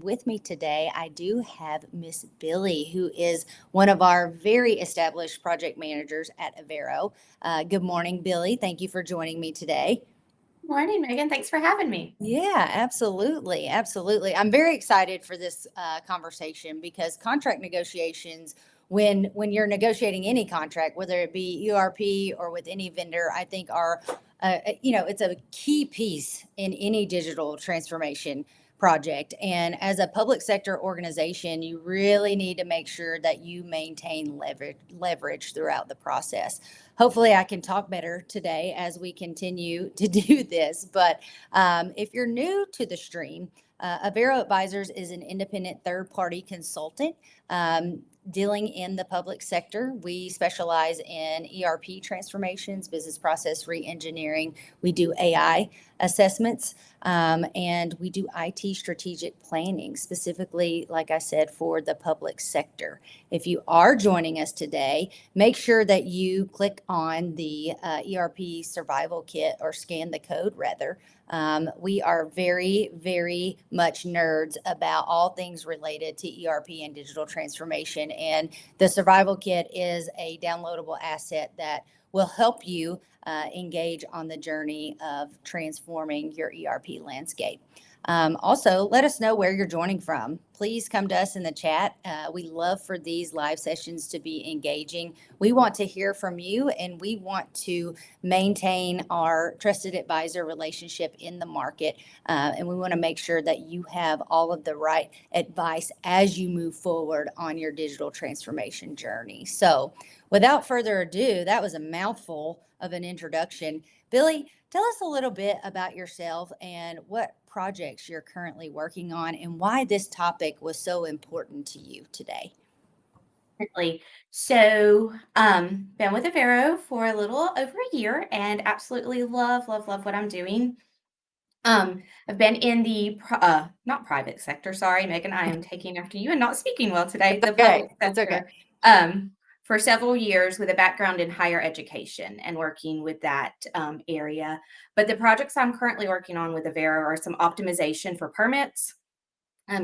with me today, I do have Miss Billy, who is one of our very established project managers at Avero. Good morning, Billy. Thank you for joining me today. Morning, Megan. Thanks for having me. Yeah, absolutely. Absolutely. I'm very excited for this conversation because contract negotiations, when you're negotiating any contract, whether it be ERP or with any vendor, I think are, it's a key piece in any digital transformation project. And as a public sector organization, you really need to make sure that you maintain leverage throughout the process. Hopefully, I can talk better today as we continue to do this. But if you're new to the stream, Avero Advisors is an independent third party consultant dealing in the public sector. We specialize in ERP transformations, business process re-engineering. We do AI assessments, and we do IT strategic planning, specifically, like I said, for the public sector. If you are joining us today, make sure that you click on the ERP Survival Kit, or scan the code rather. We are very, very much nerds about all things related to ERP and digital transformation. And the Survival Kit is a downloadable asset that will help you engage on the journey of transforming your ERP landscape. Also, let us know where you're joining from. Please come to us in the chat. We love for these live sessions to be engaging. We want to hear from you, and we want to maintain our trusted advisor relationship in the market. And we want to make sure that you have all of the right advice as you move forward on your digital transformation journey. So, without further ado, that was a mouthful of an introduction. Billy, tell us a little bit about yourself and what projects you're currently working on and why this topic was so important to you today. Certainly. So, been with Avero for a little over a year and absolutely love what I'm doing. I've been in the not private sector. Sorry, Megan, I am taking after you and not speaking well today. The Okay, public it's okay. sector. For several years with a background in higher education and working with that area. But the projects I'm currently working on with Avero are some optimization for permits,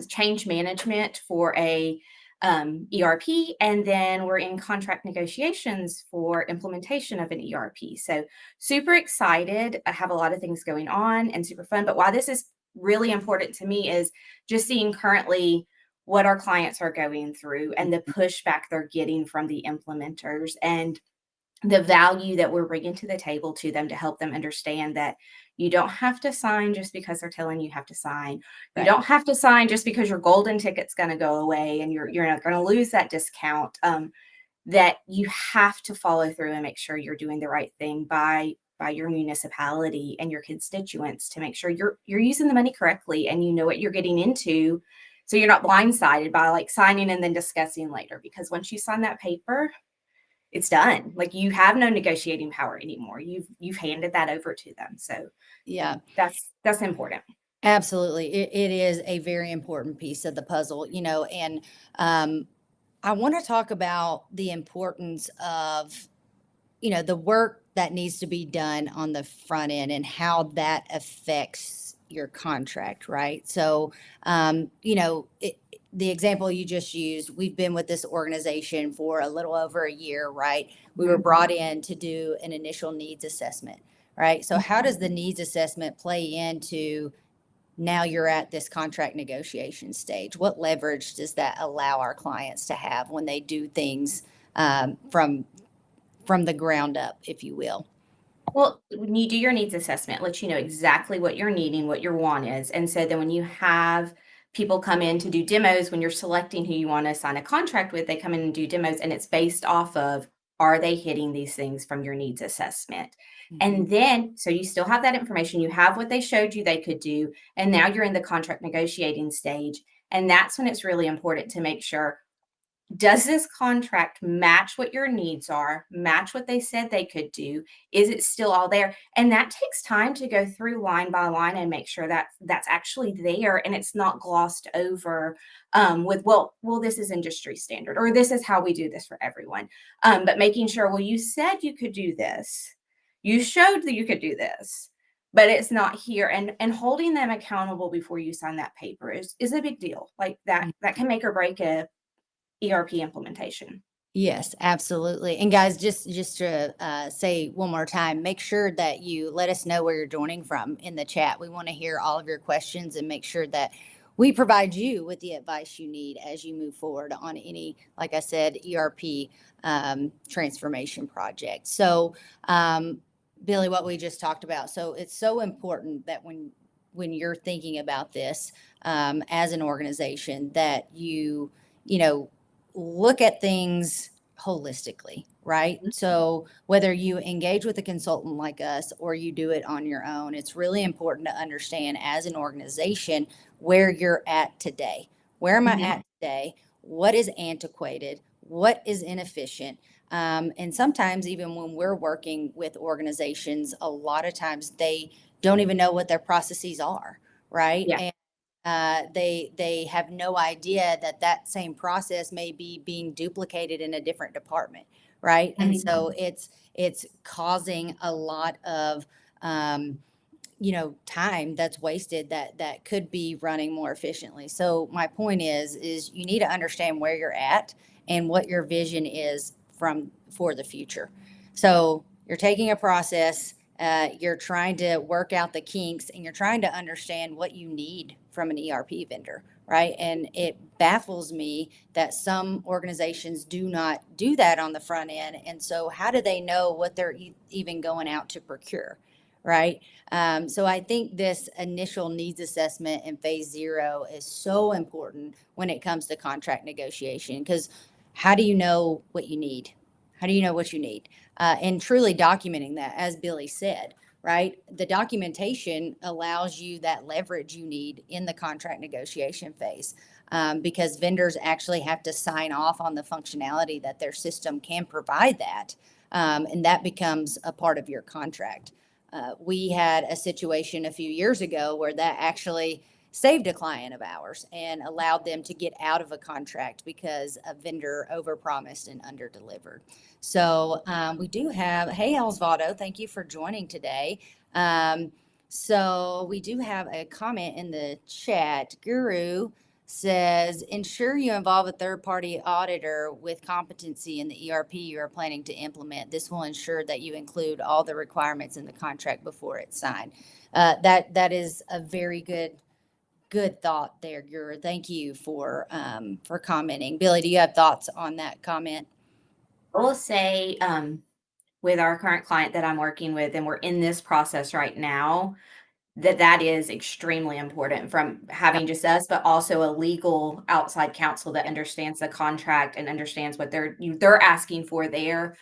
change management for a ERP, and then we're in contract negotiations for implementation of an ERP. So super excited. I have a lot of things going on and super fun. But why this is really important to me is just seeing currently what our clients are going through and the pushback they're getting from the implementers, and the value that we're bringing to the table to them to help them understand that you don't have to sign just because they're telling you have to sign. You Right. don't have to sign just because your golden ticket's going to go away and you're not going to lose that discount. That you have to follow through and make sure you're doing the right thing by your municipality and your constituents to make sure you're using the money correctly and you know what you're getting into, so you're not blindsided by like signing and then discussing later. Because once you sign that paper, it's done. Like, you have no negotiating power anymore. You've handed that over to them. So Yeah, that's important. absolutely. It is a very important piece of the puzzle, and I want to talk about the importance of, the work that needs to be done on the front end and how that affects your contract, right? So, the example you just used, we've been with this organization for a little over a year, right? We were brought in to do an initial needs assessment, right? So, how does the needs assessment play into now you're at this contract negotiation stage? What leverage does that allow our clients to have when they do things from the ground up, if you will? Well, when you do your needs assessment, let you know exactly what you're needing, what your want is. And so then when you have people come in to do demos, when you're selecting who you want to sign a contract with, they come in and do demos, and it's based off of, are they hitting these things from your needs assessment? And then, so you still have that information, you have what they showed you they could do, and now you're in the contract negotiating stage. And that's when it's really important to make sure, does this contract match what your needs are, match what they said they could do? Is it still all there? And that takes time to go through line by line and make sure that that's actually there and it's not glossed over with, well, this is industry standard, or this is how we do this for everyone. But making sure, well, you said you could do this, you showed that you could do this. but it's not here. And holding them accountable before you sign that paper is a big deal. Like that can make or break a ERP implementation. Yes, absolutely. And guys, just to say one more time, make sure that you let us know where you're joining from in the chat. We want to hear all of your questions and make sure that we provide you with the advice you need as you move forward on any, like I said, ERP transformation project. So, Billy, what we just talked about. So it's so important that when you're thinking about this as an organization, that you know look at things holistically, right? So whether you engage with a consultant like us or you do it on your own, it's really important to understand as an organization where you're at today. Where am I Mhm. at today? What is antiquated? What is inefficient? And sometimes, even when we're working with organizations, a lot of times they don't even know what their processes are, right? Yeah. And they have no idea that that same process may be being duplicated in a different department, right? And Mhm. so it's causing a lot of um, time that's wasted that could be running more efficiently. So my point is you need to understand where you're at and what your vision is from for the future. So you're taking a process, you're trying to work out the kinks, and you're trying to understand what you need from an ERP vendor, right? And it baffles me that some organizations do not do that on the front end. And so how do they know what they're even going out to procure, right? So I think this initial needs assessment in phase zero is so important when it comes to contract negotiation, because how do you know what you need? How do you know what you need? And truly documenting that, as Billy said, right? The documentation allows you that leverage you need in the contract negotiation phase, because vendors actually have to sign off on the functionality that their system can provide that. And that becomes a part of your contract. We had a situation a few years ago where that actually saved a client of ours and allowed them to get out of a contract because a vendor overpromised and underdelivered. So we do have, hey, Osvaldo, thank you for joining today. So we do have a comment in the chat. Guru says, ensure you involve a third-party auditor with competency in the ERP you are planning to implement. This will ensure that you include all the requirements in the contract before it's signed. That is a very good thought there, Guru. Thank you for commenting. Billy, do you have thoughts on that comment? I will say, with our current client that I'm working with, and we're in this process right now, that is extremely important, from having just us, but also a legal outside counsel that understands the contract and understands what they're asking for there,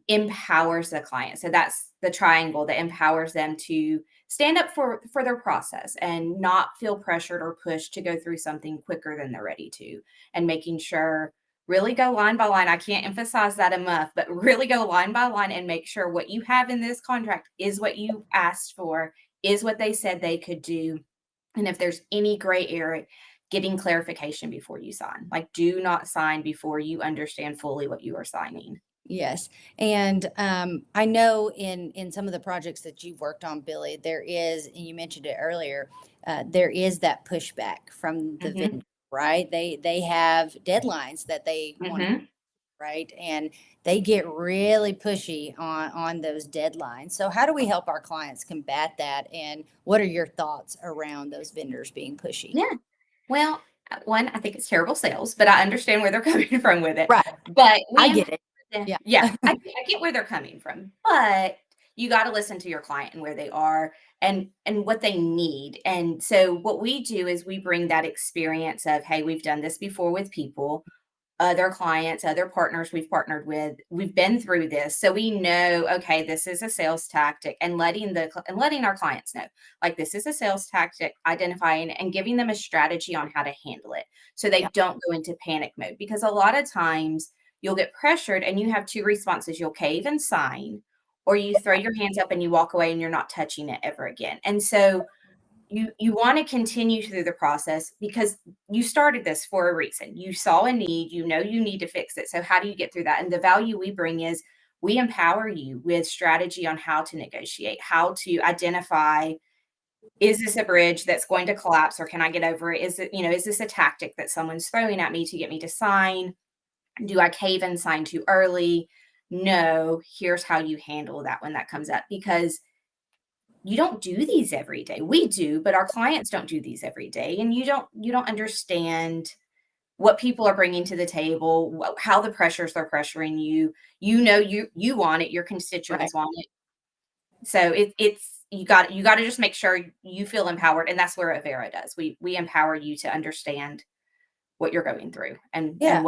empowers the client. So that's the triangle that empowers them to stand up for their process and not feel pressured or pushed to go through something quicker than they're ready to, and making sure really go line by line. I can't emphasize that enough, but really go line by line and make sure what you have in this contract is what you asked for, is what they said they could do. And if there's any gray area, getting clarification before you sign. Like, do not sign before you understand fully what you are signing. Yes, and I know in some of the projects that you've worked on, Billy, there is, and you mentioned it earlier, there is that pushback from the Hmm. vendor, right? They have deadlines that they want, Hmm. right, and they get really pushy on those deadlines. So how do we help our clients combat that? And what are your thoughts around those vendors being pushy? Yeah. Well, one, I think it's terrible sales, but I understand where they're coming from with it. Right, But I we get empower it. them. Yeah. Yeah, I get where they're coming from, but you got to listen to your client and where they are, and what they need. And so what we do is we bring that experience of, hey, we've done this before with people, other clients, other partners we've partnered with. We've been through this, so we know, okay, this is a sales tactic, and letting our clients know, like, this is a sales tactic, identifying and giving them a strategy on how to handle it, so they Yeah. don't go into panic mode. Because a lot of times you'll get pressured and you have two responses: you'll cave and sign, or you throw your hands up and you walk away and you're not touching it ever again. And so you want to continue through the process, because you started this for a reason. You saw a need, you know you need to fix it. So how do you get through that? And the value we bring is, we empower you with strategy on how to negotiate, how to identify, is this a bridge that's going to collapse or can I get over it? Is it, is this a tactic that someone's throwing at me to get me to sign? Do I cave and sign too early? No, here's how you handle that when that comes up, because you don't do these every day. We do, but our clients don't do these every day. And you don't understand what people are bringing to the table, how the pressures are pressuring you. You want it, your Right. constituents want it. So it's you got to just make sure you feel empowered, and that's where Avera does. We empower you to understand what you're going through Yeah.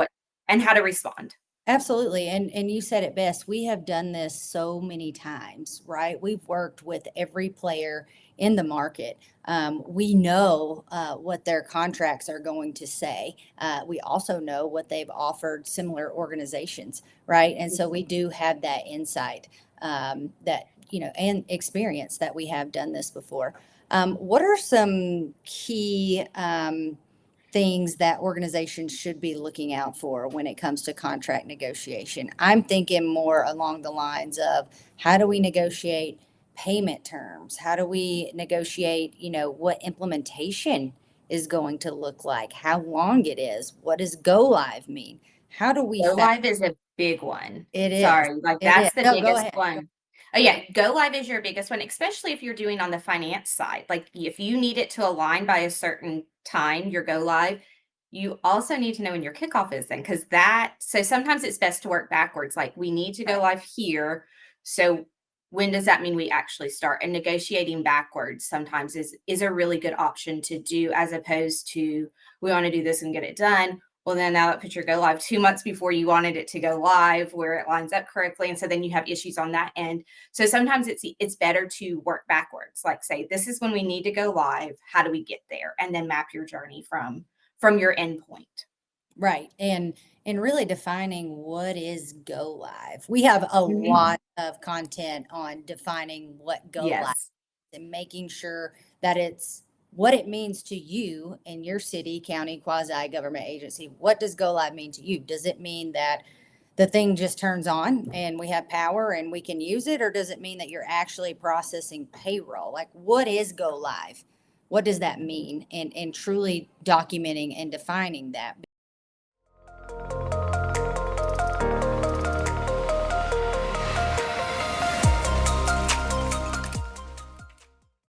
and how to respond. Absolutely. And you said it best. We have done this so many times, right? We've worked with every player in the market. We know what their contracts are going to say. We also know what they've offered similar organizations, right? And so we do have that insight that, and experience that we have done this before. What are some key things that organizations should be looking out for when it comes to contract negotiation? I'm thinking more along the lines of how do we negotiate payment terms? How do we negotiate, what implementation is going to look like, how long it is, what does go live mean? How do we Go fa- live is a big one. It is. Sorry, like, It is. that's the No, go biggest ahead. one. Oh, yeah, go live is your biggest one, especially if you're doing on the finance side. Like, if you need it to align by a certain time, your go live, you also need to know when your kickoff is then, because so sometimes it's best to work backwards. Like, we need to go Right. live here. So when does that mean we actually start? And negotiating backwards sometimes is a really good option to do, as opposed to, we want to do this and get it done. Well, then now that puts your go live 2 months before you wanted it to go live, where it lines up correctly. And so then you have issues on that end. So sometimes it's better to work backwards. Like, say, this is when we need to go live. How do we get there? And then map your journey from your endpoint. Right. And really defining what is go live. We have a Mhm. lot of content on defining what go live Yes. and making sure that it's what it means to you in your city, county, quasi government agency. What does go live mean to you? Does it mean that the thing just turns on and we have power and we can use it? Or does it mean that you're actually processing payroll? Like, what is go live? What does that mean? And truly documenting and defining that.